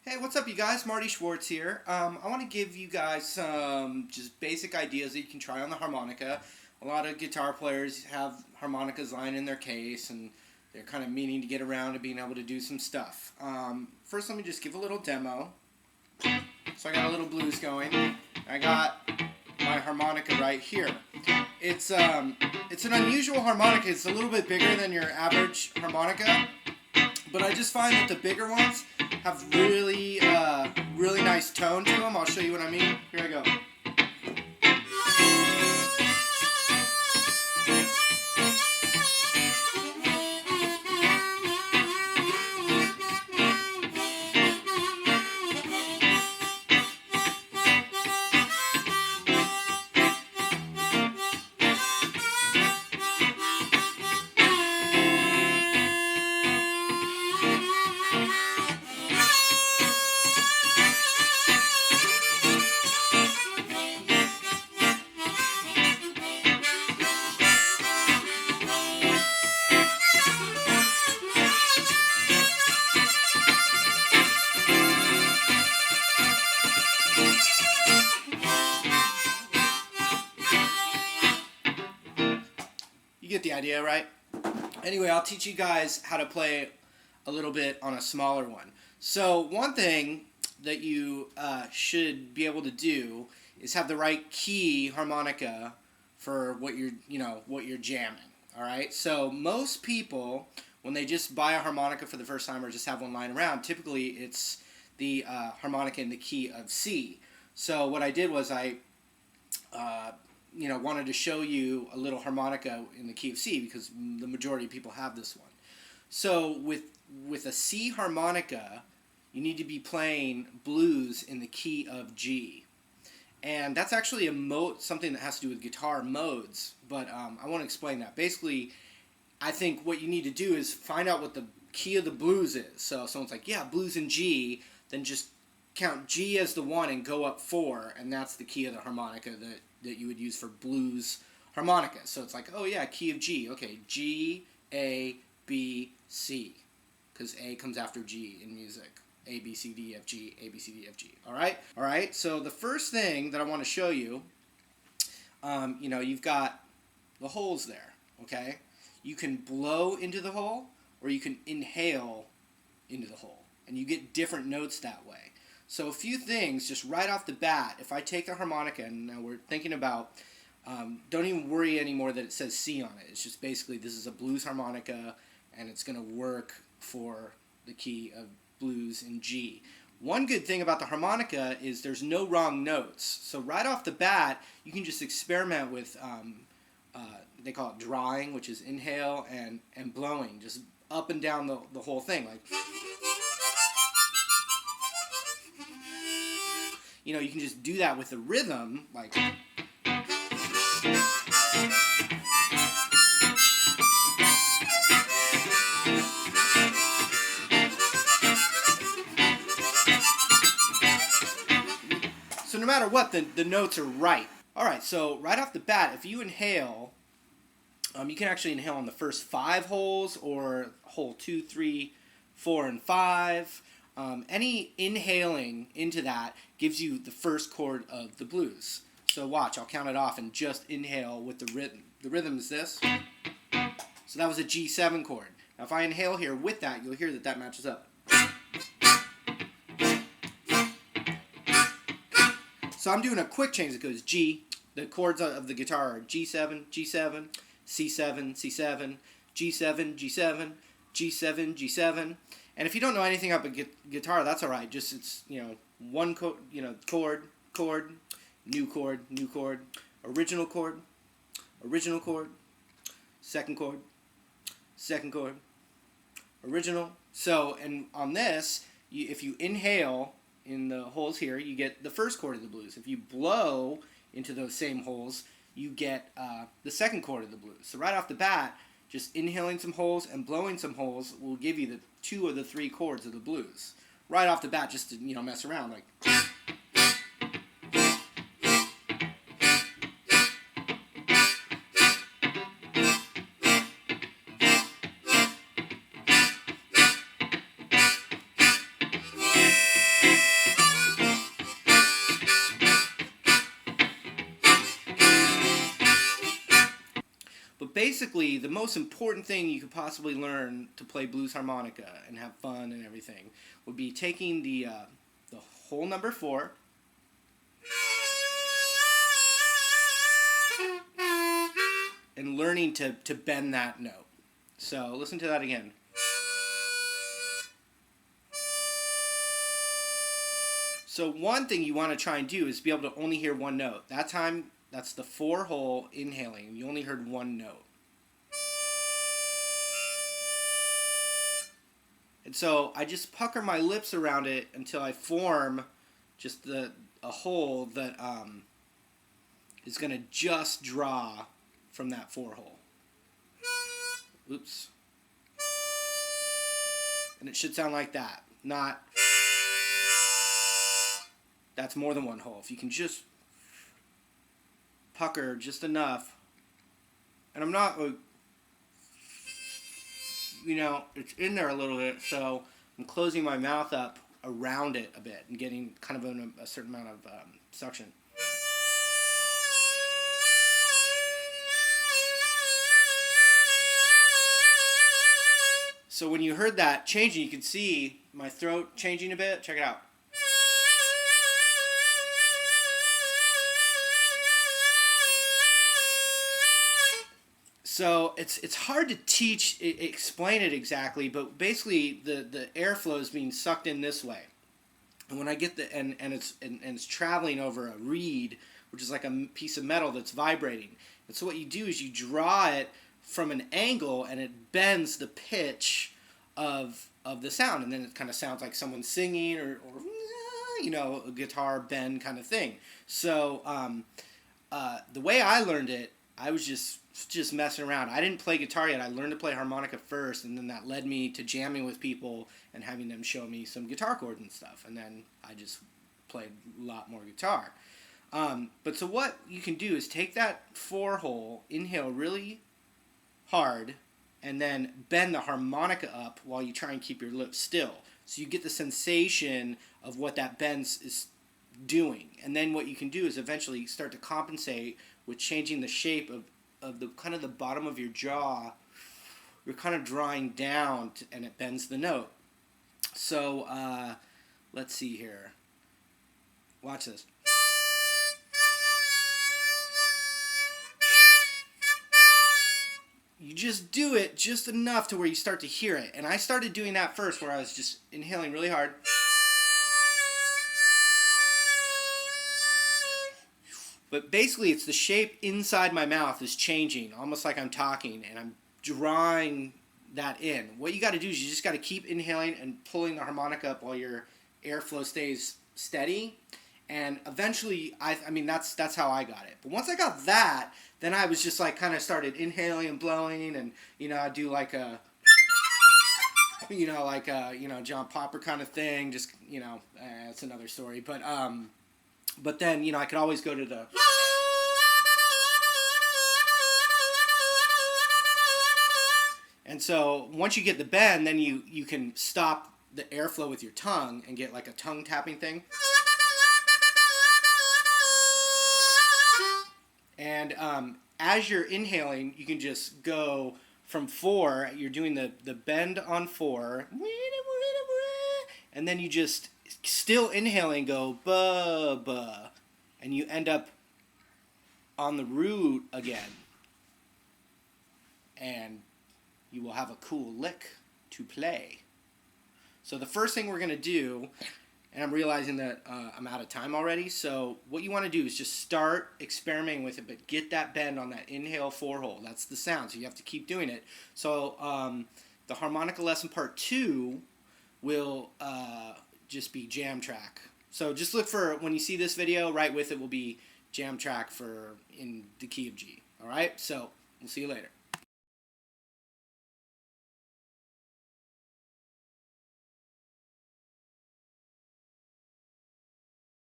Hey, what's up, you guys? Marty Schwartz here. I want to give you guys some just basic ideas that you can try on the harmonica. A lot of guitar players have harmonicas lying in their case, and they're kind of meaning to get around to being able to do some stuff. First, let me just give a little demo. So I got a little blues going. I got my harmonica right here. It's an unusual harmonica. It's a little bit bigger than your average harmonica, but I just find that the bigger ones have really nice tone to them. I'll show you what I mean. Here I go. You get the idea, right? Anyway, I'll teach you guys how to play a little bit on a smaller one. So one thing that you should be able to do is have the right key harmonica for what you're jamming. All right. So most people, when they just buy a harmonica for the first time or just have one lying around, typically it's the harmonica in the key of C. So what I did was I wanted to show you a little harmonica in the key of C because the majority of people have this one. So with a C harmonica, you need to be playing blues in the key of G. And that's actually something that has to do with guitar modes, but I want to explain that. Basically, I think what you need to do is find out what the key of the blues is. So if someone's like, yeah, blues in G, then just count G as the 1 and go up 4, and that's the key of the harmonica that you would use for blues harmonica. So it's like, oh yeah, key of G. Okay, G, A, B, C, because A comes after G in music. A, B, C, D, F, G, A, B, C, D, F, G. All right. So the first thing that I want to show you, you've got the holes there. Okay, you can blow into the hole or you can inhale into the hole, and you get different notes that way. So a few things just right off the bat. If I take the harmonica, and now we're thinking about, don't even worry anymore that it says C on it. It's just basically this is a blues harmonica, and it's going to work for the key of blues in G. One good thing about the harmonica is there's no wrong notes. So right off the bat, you can just experiment with, they call it drawing, which is inhale, and blowing, just up and down the whole thing. Like, you can just do that with the rhythm, like. So no matter what, the notes are right. All right, so right off the bat, if you inhale, you can actually inhale on the first 5 holes or hole 2, 3, 4, and 5. Any inhaling into that gives you the first chord of the blues. So watch, I'll count it off and just inhale with the rhythm. The rhythm is this. So that was a G7 chord. Now if I inhale here with that, you'll hear that matches up. So I'm doing a quick change that goes G. The chords of the guitar are G7, G7, C7, C7, G7, G7, G7, G7. And if you don't know anything about guitar, that's all right. Just it's one chord, chord, new chord, original chord, second chord, original. So and on this, if you inhale in the holes here, you get the first chord of the blues. If you blow into those same holes, you get the second chord of the blues. So right off the bat, just inhaling some holes and blowing some holes will give you the 2 of the 3 chords of the blues. Right off the bat, just to mess around, like. basically, the most important thing you could possibly learn to play blues harmonica and have fun and everything would be taking the whole number 4 and learning to bend that note. So listen to that again. So one thing you want to try and do is be able to only hear one note. That time, that's the 4 hole inhaling. You only heard one note. And so I just pucker my lips around it until I form just a hole that is going to just draw from that 4 hole. Oops. And it should sound like that. Not, that's more than one hole. If you can just pucker just enough, and I'm not, you know, it's in there a little bit, so I'm closing my mouth up around it a bit and getting kind of a certain amount of suction. So when you heard that changing, you could see my throat changing a bit. Check it out. So it's hard to explain it exactly, but basically the airflow is being sucked in this way, and when I get and it's traveling over a reed, which is like a piece of metal that's vibrating. And so what you do is you draw it from an angle, and it bends the pitch of the sound, and then it kind of sounds like someone singing or you know, a guitar bend kind of thing. So the way I learned it, I was just messing around. I didn't play guitar yet. I learned to play harmonica first, and then that led me to jamming with people and having them show me some guitar chords and stuff. And then I just played a lot more guitar. But so what you can do is take that 4 hole, inhale really hard, and then bend the harmonica up while you try and keep your lips still. So you get the sensation of what that bend is doing. And then what you can do is eventually start to compensate with changing the shape of the kind of the bottom of your jaw. You're kind of drawing down and it bends the note. So let's see here. Watch this. You just do it just enough to where you start to hear it. And I started doing that first, where I was just inhaling really hard. But basically, it's the shape inside my mouth is changing, almost like I'm talking, and I'm drawing that in. What you got to do is you just got to keep inhaling and pulling the harmonica up while your airflow stays steady. And eventually, I mean, that's how I got it. But once I got that, then I was just like kind of started inhaling and blowing, and you know, I do like a, you know, like a, you know, John Popper kind of thing. Just, you know, it's another story. But then, you know, I could always go to the. And so once you get the bend, then you can stop the airflow with your tongue and get like a tongue tapping thing. And as you're inhaling, you can just go from 4. You're doing the bend on 4, and then you just still inhaling, go ba ba, and you end up on the root again, and you will have a cool lick to play. So the first thing we're going to do, and I'm realizing that I'm out of time already, so what you want to do is just start experimenting with it, but get that bend on that inhale 4 hole. That's the sound, so you have to keep doing it. So the harmonica lesson part 2 will just be jam track. So just look for, when you see this video, right with it will be jam track for in the key of G. Alright, so we'll see you later.